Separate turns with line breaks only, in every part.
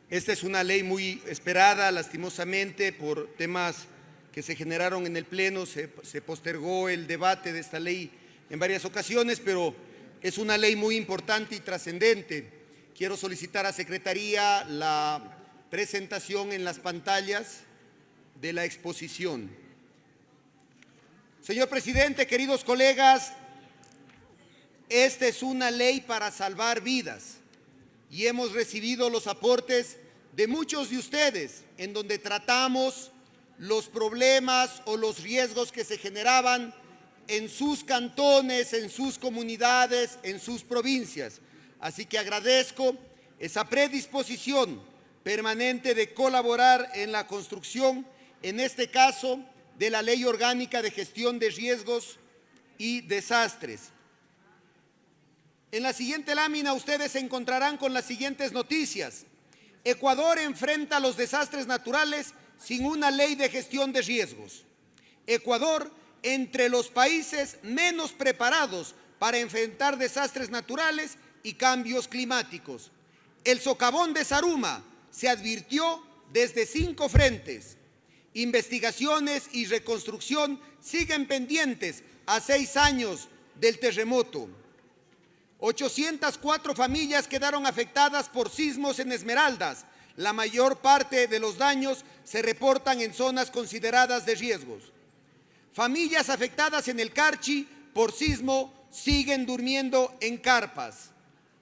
Esta es una ley muy esperada, lastimosamente, por temas que se generaron en el Pleno. Se postergó el debate de esta ley en varias ocasiones, pero es una ley muy importante y trascendente. Quiero solicitar a Secretaría la presentación en las pantallas de la exposición. Señor presidente, queridos colegas, esta es una ley para salvar vidas. Y hemos recibido los aportes de muchos de ustedes, en donde tratamos los problemas o los riesgos que se generaban en sus cantones, en sus comunidades, en sus provincias. Así que agradezco esa predisposición permanente de colaborar en la construcción, en este caso, de la Ley Orgánica de Gestión de Riesgos y Desastres. En la siguiente lámina ustedes se encontrarán con las siguientes noticias. Ecuador enfrenta los desastres naturales sin una ley de gestión de riesgos. Ecuador, entre los países menos preparados para enfrentar desastres naturales y cambios climáticos. El socavón de Zaruma se advirtió desde 5 frentes. Investigaciones y reconstrucción siguen pendientes a 6 años del terremoto. 804 familias quedaron afectadas por sismos en Esmeraldas. La mayor parte de los daños se reportan en zonas consideradas de riesgos. Familias afectadas en el Carchi por sismo siguen durmiendo en carpas.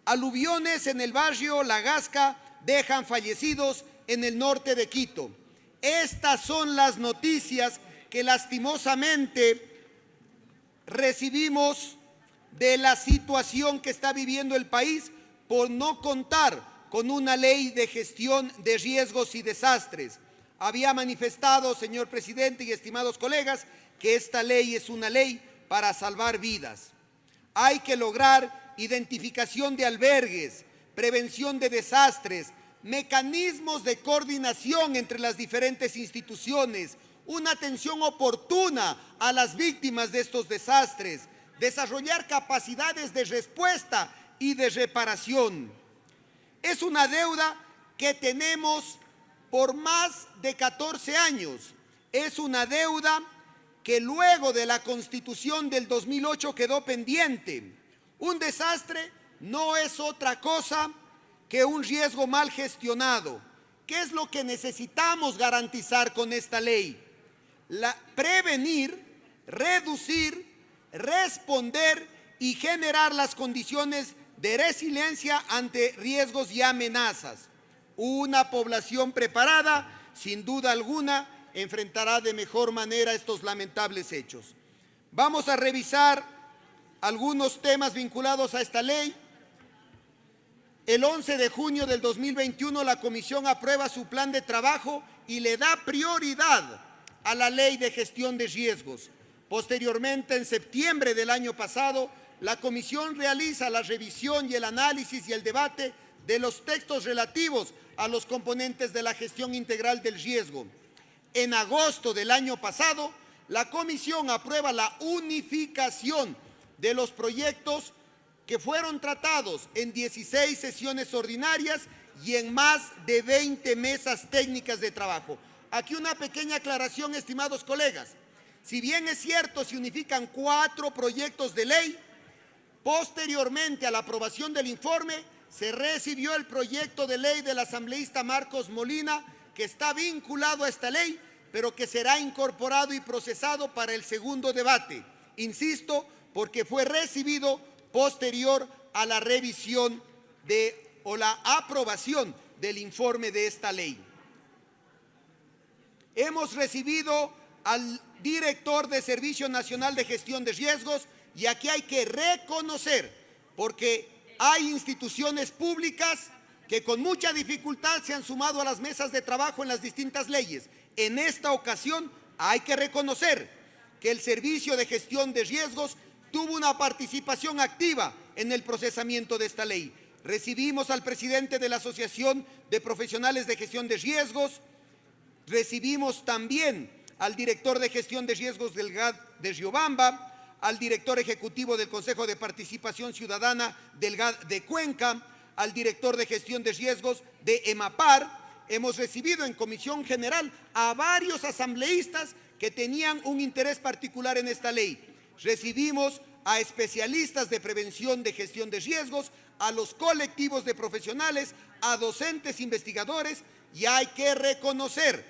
Aluviones en el barrio La Gasca dejan fallecidos en el norte de Quito. Estas son las noticias que lastimosamente recibimos de la situación que está viviendo el país por no contar con una ley de gestión de riesgos y desastres. Había manifestado, señor presidente y estimados colegas, que esta ley es una ley para salvar vidas. Hay que lograr identificación de albergues, prevención de desastres, mecanismos de coordinación entre las diferentes instituciones, una atención oportuna a las víctimas de estos desastres, desarrollar capacidades de respuesta y de reparación. Es una deuda que tenemos por más de 14 años. Es una deuda que luego de la Constitución del 2008 quedó pendiente. Un desastre no es otra cosa que un riesgo mal gestionado. ¿Qué es lo que necesitamos garantizar con esta ley? Prevenir, reducir, responder y generar las condiciones de resiliencia ante riesgos y amenazas. Una población preparada, sin duda alguna, enfrentará de mejor manera estos lamentables hechos. Vamos a revisar algunos temas vinculados a esta ley. El 11 de junio del 2021 la Comisión aprueba su plan de trabajo y le da prioridad a la Ley de Gestión de Riesgos. Posteriormente, en septiembre del año pasado, la Comisión realiza la revisión y el análisis y el debate de los textos relativos a los componentes de la gestión integral del riesgo. En agosto del año pasado, la Comisión aprueba la unificación de los proyectos que fueron tratados en 16 sesiones ordinarias y en más de 20 mesas técnicas de trabajo. Aquí una pequeña aclaración, estimados colegas. Si bien es cierto, se unifican 4 proyectos de ley, posteriormente a la aprobación del informe, se recibió el proyecto de ley del asambleísta Marcos Molina, que está vinculado a esta ley, pero que será incorporado y procesado para el segundo debate. Insisto, porque fue recibido posterior a la revisión o la aprobación del informe de esta ley. Hemos recibido al director de Servicio Nacional de Gestión de Riesgos, y aquí hay que reconocer, porque hay instituciones públicas que con mucha dificultad se han sumado a las mesas de trabajo en las distintas leyes. En esta ocasión hay que reconocer que el Servicio de Gestión de Riesgos tuvo una participación activa en el procesamiento de esta ley. Recibimos al presidente de la Asociación de Profesionales de Gestión de Riesgos, recibimos también al director de Gestión de Riesgos del GAD de Riobamba, al director ejecutivo del Consejo de Participación Ciudadana del GAD de Cuenca, al director de gestión de riesgos de EMAPAR. Hemos recibido en Comisión General a varios asambleístas que tenían un interés particular en esta ley. Recibimos a especialistas de prevención de gestión de riesgos, a los colectivos de profesionales, a docentes investigadores, y hay que reconocer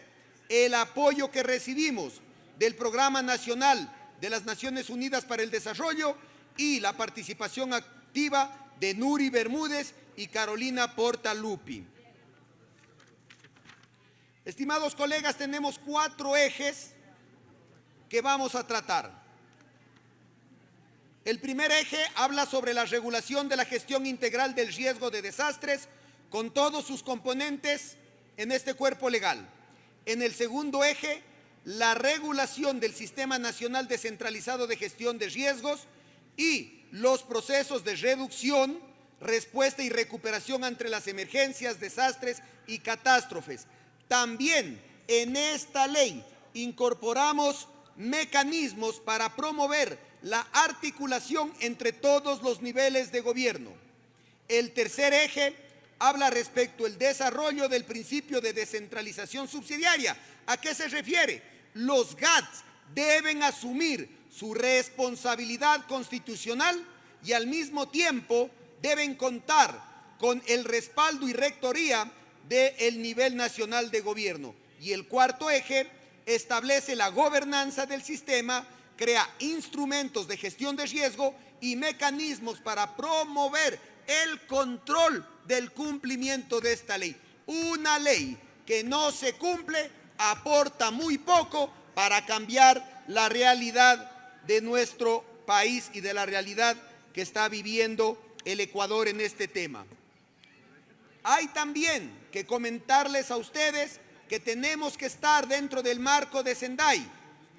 el apoyo que recibimos del Programa Nacional de las Naciones Unidas para el Desarrollo y la participación activa de Nuri Bermúdez y Carolina Portalupi. Estimados colegas, tenemos 4 ejes que vamos a tratar. El primer eje habla sobre la regulación de la gestión integral del riesgo de desastres con todos sus componentes en este cuerpo legal. En el segundo eje, la regulación del Sistema Nacional Descentralizado de Gestión de Riesgos y los procesos de reducción, respuesta y recuperación ante las emergencias, desastres y catástrofes. También en esta ley incorporamos mecanismos para promover la articulación entre todos los niveles de gobierno. El tercer eje habla respecto al desarrollo del principio de descentralización subsidiaria. ¿A qué se refiere? Los GATS deben asumir su responsabilidad constitucional y al mismo tiempo deben contar con el respaldo y rectoría del nivel nacional de gobierno. Y el cuarto eje establece la gobernanza del sistema, crea instrumentos de gestión de riesgo y mecanismos para promover el control del cumplimiento de esta ley. Una ley que no se cumple aporta muy poco para cambiar la realidad de nuestro país y de la realidad que está viviendo el Ecuador en este tema. Hay también que comentarles a ustedes que tenemos que estar dentro del marco de Sendai.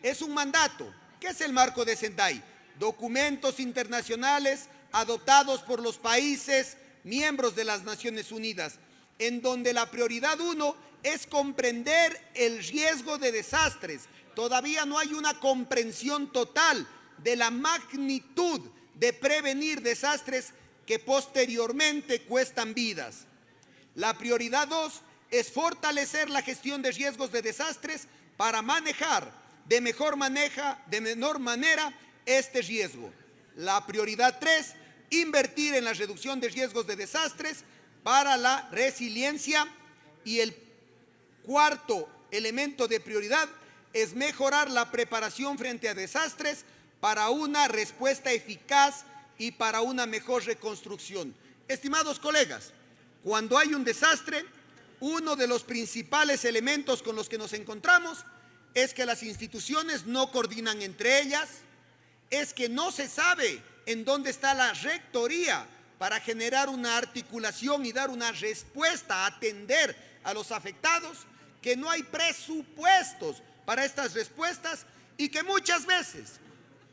Es un mandato. ¿Qué es el marco de Sendai? Documentos internacionales adoptados por los países miembros de las Naciones Unidas, en donde la prioridad 1 es comprender el riesgo de desastres. Todavía no hay una comprensión total de la magnitud de prevenir desastres que posteriormente cuestan vidas. La prioridad 2 es fortalecer la gestión de riesgos de desastres para manejar de menor manera este riesgo. La prioridad 3, invertir en la reducción de riesgos de desastres para la resiliencia. Y el cuarto elemento de prioridad es mejorar la preparación frente a desastres para una respuesta eficaz y para una mejor reconstrucción. Estimados colegas, cuando hay un desastre, uno de los principales elementos con los que nos encontramos es que las instituciones no coordinan entre ellas, es que no se sabe en dónde está la rectoría para generar una articulación y dar una respuesta, atender a los afectados, que no hay presupuestos para estas respuestas y que muchas veces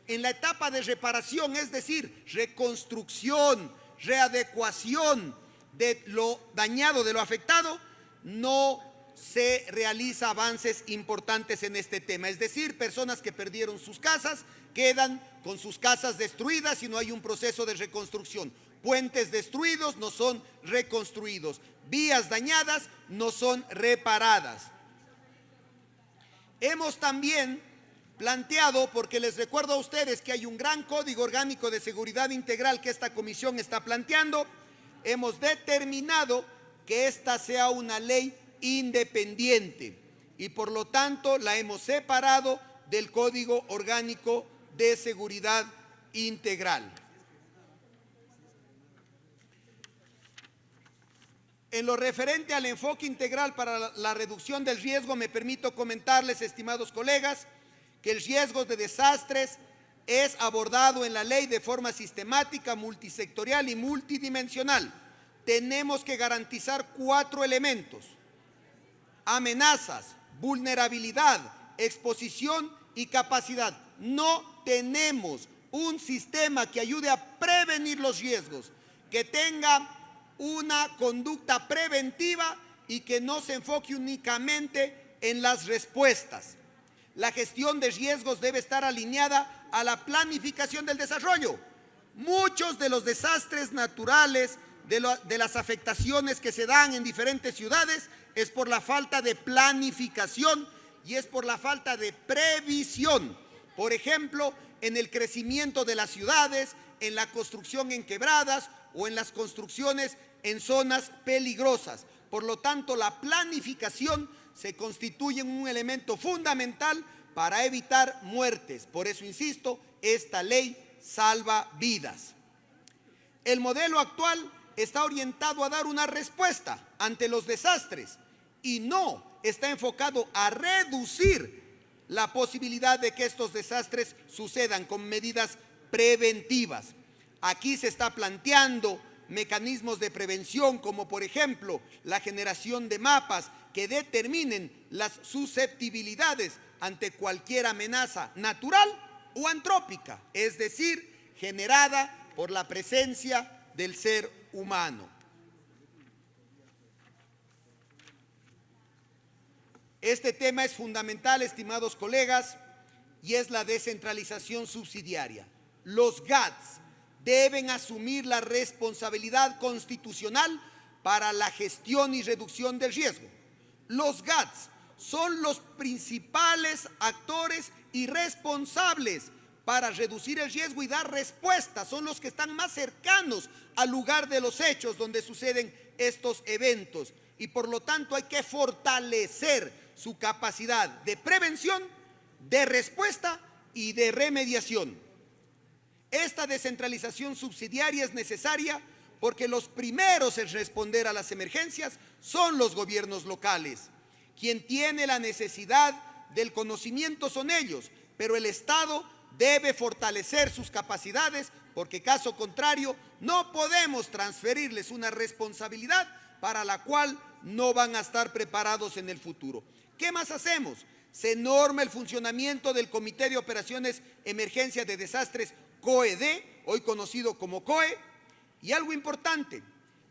en la etapa de reparación, es decir, reconstrucción, readecuación de lo dañado, de lo afectado, no se realiza avances importantes en este tema. Es decir, personas que perdieron sus casas quedan con sus casas destruidas y no hay un proceso de reconstrucción. Puentes destruidos no son reconstruidos. Vías dañadas no son reparadas. Hemos también planteado, porque les recuerdo a ustedes que hay un gran código orgánico de seguridad integral que esta comisión está planteando, hemos determinado que esta sea una ley independiente y por lo tanto la hemos separado del Código Orgánico de Seguridad Integral. En lo referente al enfoque integral para la reducción del riesgo, me permito comentarles, estimados colegas, que el riesgo de desastres es abordado en la ley de forma sistemática, multisectorial y multidimensional. Tenemos que garantizar 4 elementos: amenazas, vulnerabilidad, exposición y capacidad. No tenemos un sistema que ayude a prevenir los riesgos, que tenga una conducta preventiva y que no se enfoque únicamente en las respuestas. La gestión de riesgos debe estar alineada a la planificación del desarrollo. Muchos de los desastres naturales, de las afectaciones que se dan en diferentes ciudades es por la falta de planificación y es por la falta de previsión. Por ejemplo, en el crecimiento de las ciudades, en la construcción en quebradas o en las construcciones en zonas peligrosas. Por lo tanto, la planificación se constituye en un elemento fundamental para evitar muertes. Por eso, insisto, esta ley salva vidas. El modelo actual está orientado a dar una respuesta ante los desastres y no está enfocado a reducir la posibilidad de que estos desastres sucedan con medidas preventivas. Aquí se está planteando mecanismos de prevención como por ejemplo la generación de mapas que determinen las susceptibilidades ante cualquier amenaza natural o antrópica, es decir, generada por la presencia del ser humano. Este tema es fundamental, estimados colegas, y es la descentralización subsidiaria. Los GATS deben asumir la responsabilidad constitucional para la gestión y reducción del riesgo. Los GATS son los principales actores y responsables para reducir el riesgo y dar respuesta. Son los que están más cercanos al lugar de los hechos donde suceden estos eventos. Y por lo tanto hay que fortalecer su capacidad de prevención, de respuesta y de remediación. Esta descentralización subsidiaria es necesaria porque los primeros en responder a las emergencias son los gobiernos locales. Quien tiene la necesidad del conocimiento son ellos, pero el Estado debe fortalecer sus capacidades porque caso contrario no podemos transferirles una responsabilidad para la cual no van a estar preparados en el futuro. ¿Qué más hacemos? Se norma el funcionamiento del Comité de Operaciones Emergencia de Desastres COED, hoy conocido como COE, y algo importante,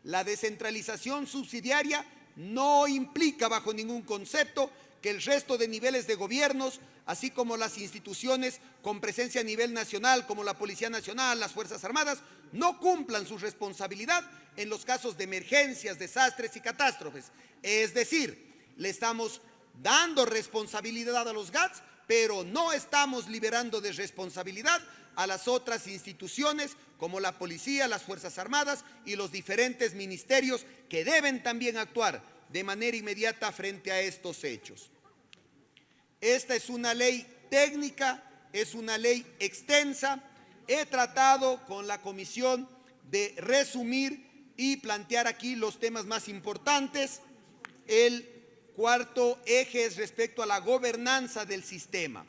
la descentralización subsidiaria no implica bajo ningún concepto que el resto de niveles de gobiernos, así como las instituciones con presencia a nivel nacional, como la Policía Nacional, las Fuerzas Armadas, no cumplan su responsabilidad en los casos de emergencias, desastres y catástrofes. Es decir, le estamos dando responsabilidad a los GATS, pero no estamos liberando de responsabilidad a las otras instituciones como la policía, las Fuerzas Armadas y los diferentes ministerios que deben también actuar de manera inmediata frente a estos hechos. Esta es una ley técnica, es una ley extensa. He tratado con la comisión de resumir y plantear aquí los temas más importantes. El cuarto eje es respecto a la gobernanza del sistema.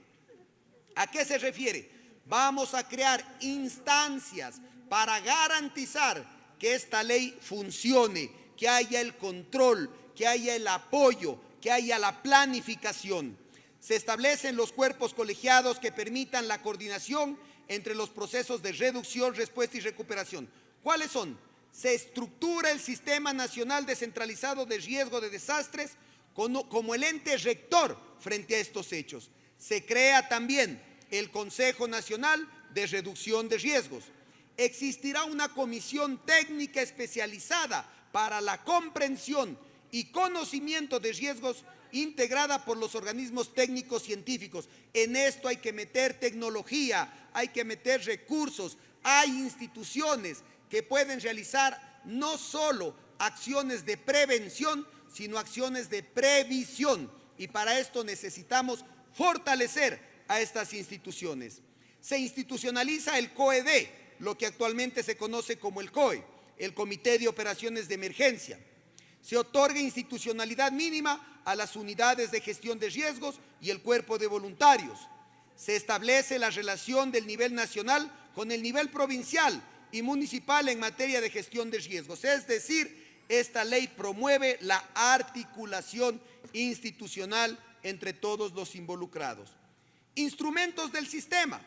¿A qué se refiere? Vamos a crear instancias para garantizar que esta ley funcione, que haya el control, que haya el apoyo, que haya la planificación. Se establecen los cuerpos colegiados que permitan la coordinación entre los procesos de reducción, respuesta y recuperación. ¿Cuáles son? Se estructura el Sistema Nacional Descentralizado de Riesgo de Desastres como el ente rector frente a estos hechos. Se crea también el Consejo Nacional de Reducción de Riesgos. Existirá una comisión técnica especializada para la comprensión y conocimiento de riesgos integrada por los organismos técnicos científicos. En esto hay que meter tecnología, hay que meter recursos, hay instituciones que pueden realizar no solo acciones de prevención, sino acciones de previsión. Y para esto necesitamos fortalecer a estas instituciones. Se institucionaliza el COED, lo que actualmente se conoce como el COE, el Comité de Operaciones de Emergencia. Se otorga institucionalidad mínima a las unidades de gestión de riesgos y el cuerpo de voluntarios. Se establece la relación del nivel nacional con el nivel provincial y municipal en materia de gestión de riesgos. Es decir, esta ley promueve la articulación institucional entre todos los involucrados. Instrumentos del sistema.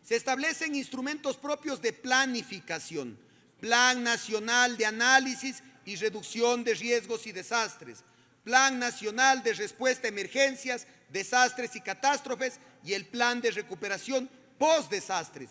Se establecen instrumentos propios de planificación, Plan Nacional de Análisis y Reducción de Riesgos y Desastres, Plan Nacional de Respuesta a Emergencias, Desastres y Catástrofes y el Plan de Recuperación post-desastres.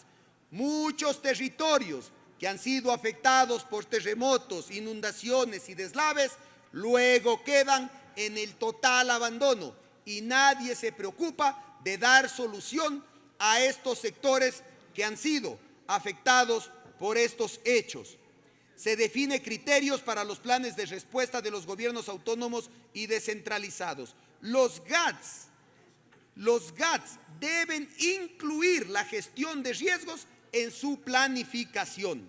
Muchos territorios que han sido afectados por terremotos, inundaciones y deslaves, luego quedan en el total abandono y nadie se preocupa de dar solución a estos sectores que han sido afectados por estos hechos. Se define criterios para los planes de respuesta de los gobiernos autónomos y descentralizados. Los GATS deben incluir la gestión de riesgos en su planificación.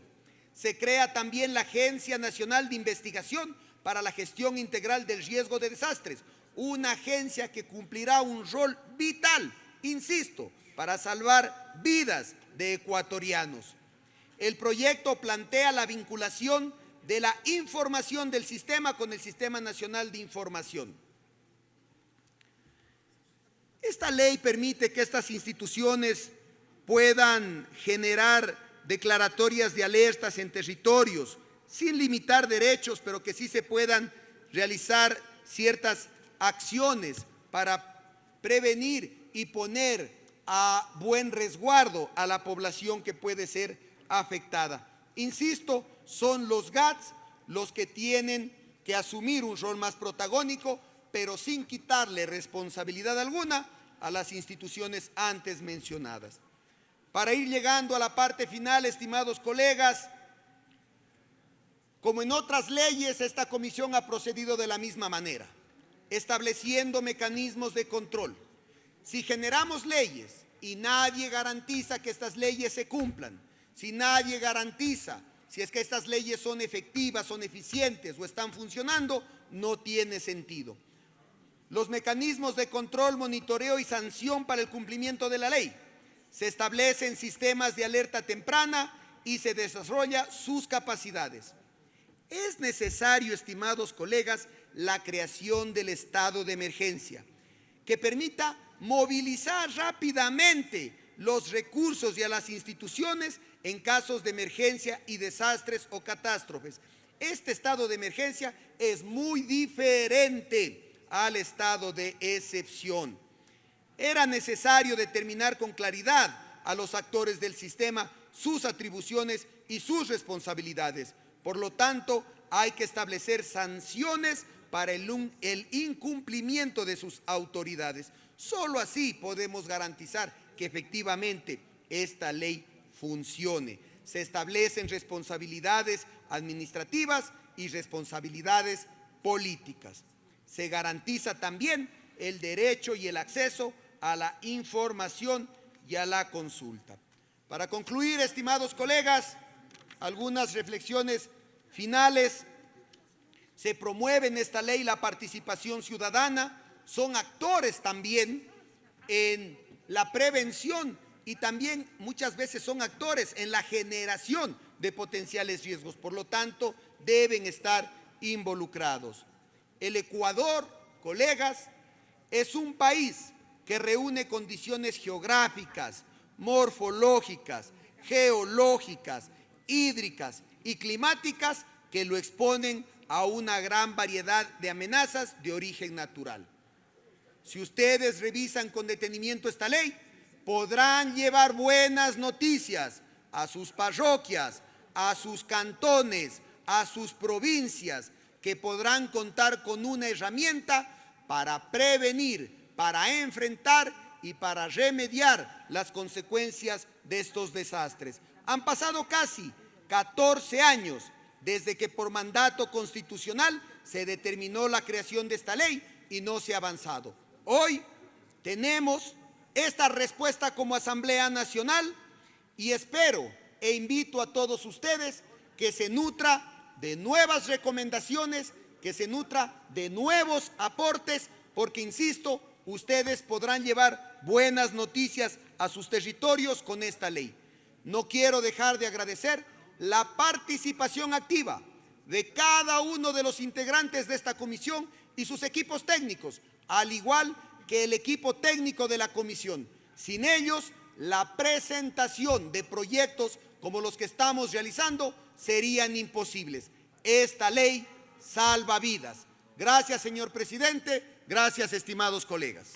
Se crea también la Agencia Nacional de Investigación para la Gestión Integral del Riesgo de Desastres, una agencia que cumplirá un rol vital, insisto, para salvar vidas de ecuatorianos. El proyecto plantea la vinculación de la información del sistema con el Sistema Nacional de Información. Esta ley permite que estas instituciones puedan generar declaratorias de alertas en territorios, sin limitar derechos, pero que sí se puedan realizar ciertas acciones para prevenir y poner a buen resguardo a la población que puede ser afectada. Insisto, son los GATS los que tienen que asumir un rol más protagónico, pero sin quitarle responsabilidad alguna a las instituciones antes mencionadas. Para ir llegando a la parte final, estimados colegas, como en otras leyes, esta comisión ha procedido de la misma manera, estableciendo mecanismos de control. Si generamos leyes y nadie garantiza que estas leyes se cumplan, si nadie garantiza si es que estas leyes son efectivas, son eficientes o están funcionando, no tiene sentido. Los mecanismos de control, monitoreo y sanción para el cumplimiento de la ley. Se establecen sistemas de alerta temprana y se desarrolla sus capacidades. Es necesario, estimados colegas, la creación del estado de emergencia, que permita movilizar rápidamente los recursos y a las instituciones en casos de emergencia y desastres o catástrofes. Este estado de emergencia es muy diferente al estado de excepción. Era necesario determinar con claridad a los actores del sistema sus atribuciones y sus responsabilidades. Por lo tanto, hay que establecer sanciones para el incumplimiento de sus autoridades. Solo así podemos garantizar que efectivamente esta ley funcione. Se establecen responsabilidades administrativas y responsabilidades políticas. Se garantiza también el derecho y el acceso a la información y a la consulta. Para concluir, estimados colegas, algunas reflexiones finales. Se promueve en esta ley la participación ciudadana, son actores también en la prevención y también muchas veces son actores en la generación de potenciales riesgos, por lo tanto deben estar involucrados. El Ecuador, colegas, es un país que reúne condiciones geográficas, morfológicas, geológicas, hídricas y climáticas que lo exponen a una gran variedad de amenazas de origen natural. Si ustedes revisan con detenimiento esta ley, podrán llevar buenas noticias a sus parroquias, a sus cantones, a sus provincias, que podrán contar con una herramienta para prevenir, para enfrentar y para remediar las consecuencias de estos desastres. Han pasado casi 14 años desde que por mandato constitucional se determinó la creación de esta ley y no se ha avanzado. Hoy tenemos esta respuesta como Asamblea Nacional y espero e invito a todos ustedes que se nutra de nuevas recomendaciones, que se nutra de nuevos aportes, porque, insisto, ustedes podrán llevar buenas noticias a sus territorios con esta ley. No quiero dejar de agradecer la participación activa de cada uno de los integrantes de esta comisión y sus equipos técnicos, al igual que el equipo técnico de la comisión. Sin ellos, la presentación de proyectos como los que estamos realizando serían imposibles. Esta ley salva vidas. Gracias, señor presidente. Gracias, estimados colegas.